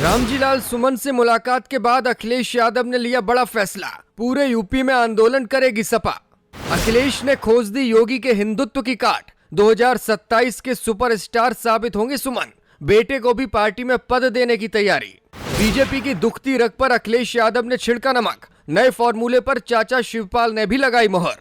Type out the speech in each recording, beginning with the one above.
रामजीलाल सुमन से मुलाकात के बाद अखिलेश यादव ने लिया बड़ा फैसला। पूरे यूपी में आंदोलन करेगी सपा। अखिलेश ने खोज दी योगी के हिंदुत्व की काट। 2027 के सुपरस्टार साबित होंगे सुमन। बेटे को भी पार्टी में पद देने की तैयारी। बीजेपी की दुखती रग पर अखिलेश यादव ने छिड़का नमक। नए फॉर्मूले पर चाचा शिवपाल ने भी लगाई मोहर।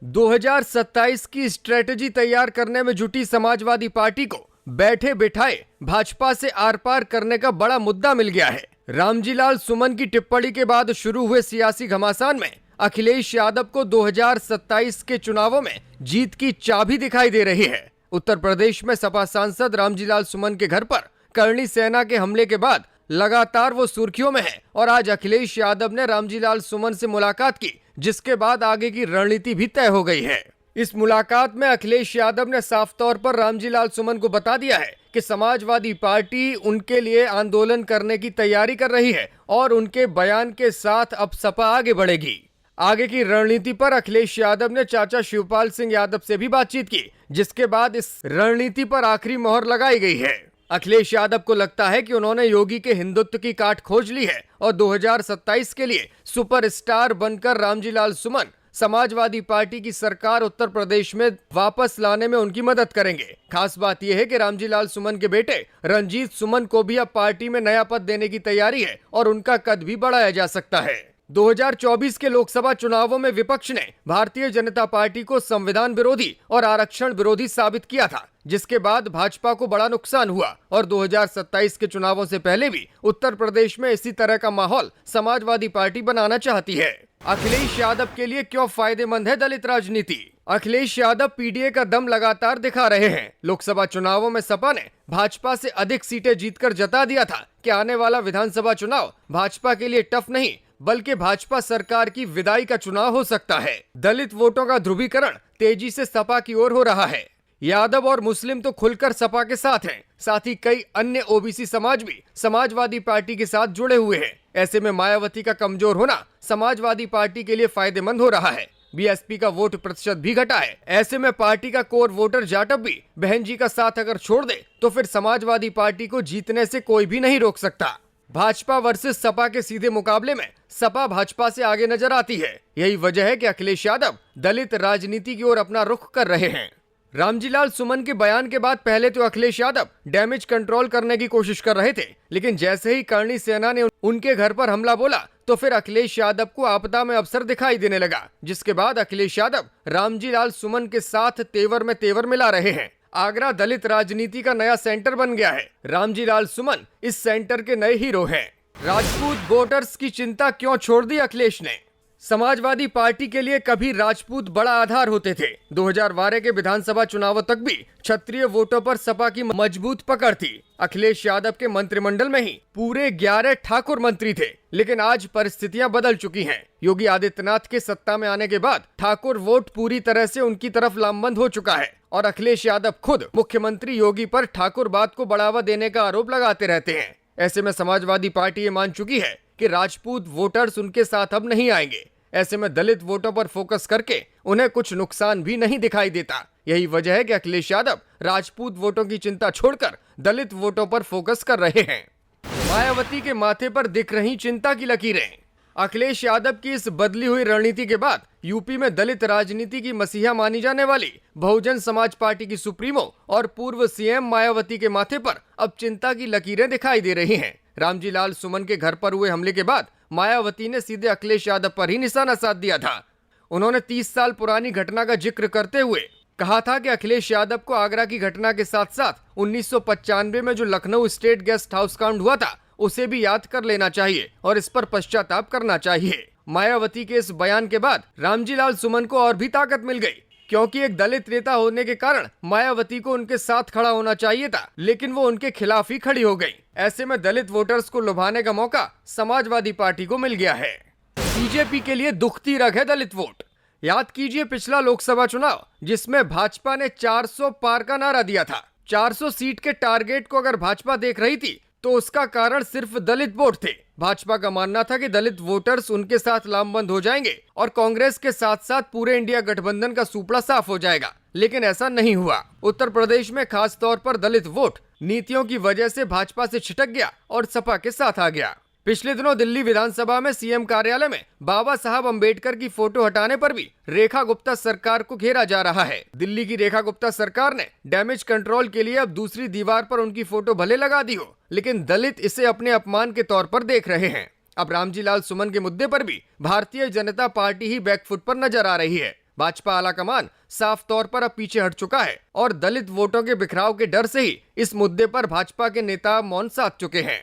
2027 की स्ट्रेटजी तैयार करने में जुटी समाजवादी पार्टी को बैठे बिठाए भाजपा से आर पार करने का बड़ा मुद्दा मिल गया है। रामजीलाल सुमन की टिप्पणी के बाद शुरू हुए सियासी घमासान में अखिलेश यादव को 2027 के चुनावों में जीत की चाबी दिखाई दे रही है। उत्तर प्रदेश में सपा सांसद रामजीलाल सुमन के घर पर करणी सेना के हमले के बाद लगातार वो सुर्खियों में है और आज अखिलेश यादव ने रामजीलाल सुमन से मुलाकात की, जिसके बाद आगे की रणनीति भी तय हो गई है। इस मुलाकात में अखिलेश यादव ने साफ तौर पर रामजीलाल सुमन को बता दिया है कि समाजवादी पार्टी उनके लिए आंदोलन करने की तैयारी कर रही है और उनके बयान के साथ अब सपा आगे बढ़ेगी। आगे की रणनीति पर अखिलेश यादव ने चाचा शिवपाल सिंह यादव से भी बातचीत की, जिसके बाद इस रणनीति पर आखिरी मोहर लगाई गई है। अखिलेश यादव को लगता है कि उन्होंने योगी के हिंदुत्व की काट खोज ली है और 2027 के लिए सुपरस्टार बनकर रामजीलाल सुमन समाजवादी पार्टी की सरकार उत्तर प्रदेश में वापस लाने में उनकी मदद करेंगे। खास बात यह है कि रामजीलाल सुमन के बेटे रंजीत सुमन को भी अब पार्टी में नया पद देने की तैयारी है और उनका कद भी बढ़ाया जा सकता है। 2024 के लोकसभा चुनावों में विपक्ष ने भारतीय जनता पार्टी को संविधान विरोधी और आरक्षण विरोधी साबित किया था, जिसके बाद भाजपा को बड़ा नुकसान हुआ और 2027 के चुनावों से पहले भी उत्तर प्रदेश में इसी तरह का माहौल समाजवादी पार्टी बनाना चाहती है। अखिलेश यादव के लिए क्यों फायदेमंद है दलित राजनीति? अखिलेश यादव पीडीए का दम लगातार दिखा रहे हैं। लोकसभा चुनावों में सपा ने भाजपा से अधिक सीटें जीतकर जता दिया था कि आने वाला विधानसभा चुनाव भाजपा के लिए टफ नहीं बल्कि भाजपा सरकार की विदाई का चुनाव हो सकता है। दलित वोटों का ध्रुवीकरण तेजी से सपा की ओर हो रहा है। यादव और मुस्लिम तो खुलकर सपा के साथ हैं, साथ ही कई अन्य ओबीसी समाज भी समाजवादी पार्टी के साथ जुड़े हुए हैं। ऐसे में मायावती का कमजोर होना समाजवादी पार्टी के लिए फायदेमंद हो रहा है। बीएसपी का वोट प्रतिशत भी घटा है। ऐसे में पार्टी का कोर वोटर जाटव भी बहन जी का साथ अगर छोड़ दे तो फिर समाजवादी पार्टी को जीतने से कोई भी नहीं रोक सकता। भाजपा वर्सेस सपा के सीधे मुकाबले में सपा भाजपा से आगे नजर आती है। यही वजह है कि अखिलेश यादव दलित राजनीति की ओर अपना रुख कर रहे हैं। रामजीलाल सुमन के बयान के बाद पहले तो अखिलेश यादव डैमेज कंट्रोल करने की कोशिश कर रहे थे, लेकिन जैसे ही करणी सेना ने उनके घर पर हमला बोला तो फिर अखिलेश यादव को आपदा में अवसर दिखाई देने लगा, जिसके बाद अखिलेश यादव रामजीलाल सुमन के साथ तेवर में तेवर मिला रहे हैं। आगरा दलित राजनीति का नया सेंटर बन गया है। रामजीलाल सुमन इस सेंटर के नए हीरो हैं। राजपूत वोटर्स की चिंता क्यों छोड़ दी अखिलेश ने? समाजवादी पार्टी के लिए कभी राजपूत बड़ा आधार होते थे। 2012 के विधानसभा चुनावों तक भी क्षत्रिय वोटों पर सपा की मजबूत पकड़ थी। अखिलेश यादव के मंत्रिमंडल में ही पूरे 11 ठाकुर मंत्री थे, लेकिन आज परिस्थितियां बदल चुकी हैं। योगी आदित्यनाथ के सत्ता में आने के बाद ठाकुर वोट पूरी तरह से उनकी तरफ लामबंद हो चुका है और अखिलेश यादव खुद मुख्यमंत्री योगी पर ठाकुरवाद को बढ़ावा देने का आरोप लगाते रहते हैं। ऐसे में समाजवादी पार्टी ये मान चुकी है कि राजपूत वोटर्स उनके साथ अब नहीं आएंगे। ऐसे में दलित वोटों पर फोकस करके उन्हें कुछ नुकसान भी नहीं दिखाई देता। यही वजह है कि अखिलेश यादव राजपूत वोटों की चिंता छोड़कर दलित वोटों पर फोकस कर रहे हैं। मायावती के माथे पर दिख रही चिंता की लकीरें। अखिलेश यादव की इस बदली हुई रणनीति के बाद यूपी में दलित राजनीति की मसीहा मानी जाने वाली बहुजन समाज पार्टी की सुप्रीमो और पूर्व सीएम मायावती के माथे पर अब चिंता की लकीरें दिखाई दे रही हैं। रामजीलाल सुमन के घर पर हुए हमले के बाद मायावती ने सीधे अखिलेश यादव पर ही निशाना साध दिया था। उन्होंने 30 साल पुरानी घटना का जिक्र करते हुए कहा था कि अखिलेश यादव को आगरा की घटना के साथ साथ 1995 में जो लखनऊ स्टेट गेस्ट हाउस कांड हुआ था उसे भी याद कर लेना चाहिए और इस पर पश्चाताप करना चाहिए। मायावती के इस बयान के बाद रामजीलाल सुमन को और भी ताकत मिल गई, क्योंकि एक दलित नेता होने के कारण मायावती को उनके साथ खड़ा होना चाहिए था, लेकिन वो उनके खिलाफ ही खड़ी हो गई। ऐसे में दलित वोटर्स को लुभाने का मौका समाजवादी पार्टी को मिल गया है। बीजेपी के लिए दुखती रग है दलित वोट। याद कीजिए पिछला लोकसभा चुनाव, जिसमें भाजपा ने 400 पार का नारा दिया था। 400 सीट के टारगेट को अगर भाजपा देख रही थी तो उसका कारण सिर्फ दलित वोट थे। भाजपा का मानना था कि दलित वोटर्स उनके साथ लामबंद हो जाएंगे और कांग्रेस के साथ साथ पूरे इंडिया गठबंधन का सुपड़ा साफ हो जाएगा, लेकिन ऐसा नहीं हुआ। उत्तर प्रदेश में खास तौर पर दलित वोट नीतियों की वजह से भाजपा से छिटक गया और सपा के साथ आ गया। पिछले दिनों दिल्ली विधानसभा में सीएम कार्यालय में बाबा साहब अंबेडकर की फोटो हटाने पर भी रेखा गुप्ता सरकार को घेरा जा रहा है। दिल्ली की रेखा गुप्ता सरकार ने डैमेज कंट्रोल के लिए अब दूसरी दीवार पर उनकी फोटो भले लगा दी हो, लेकिन दलित इसे अपने अपमान के तौर पर देख रहे हैं। अब रामजी लाल सुमन के मुद्दे पर भी भारतीय जनता पार्टी ही बैकफुट पर नजर आ रही है। भाजपा आलाकमान साफ तौर पर अब पीछे हट चुका है और दलित वोटों के बिखराव के डर से ही इस मुद्दे पर भाजपा के नेता मौन साध चुके हैं।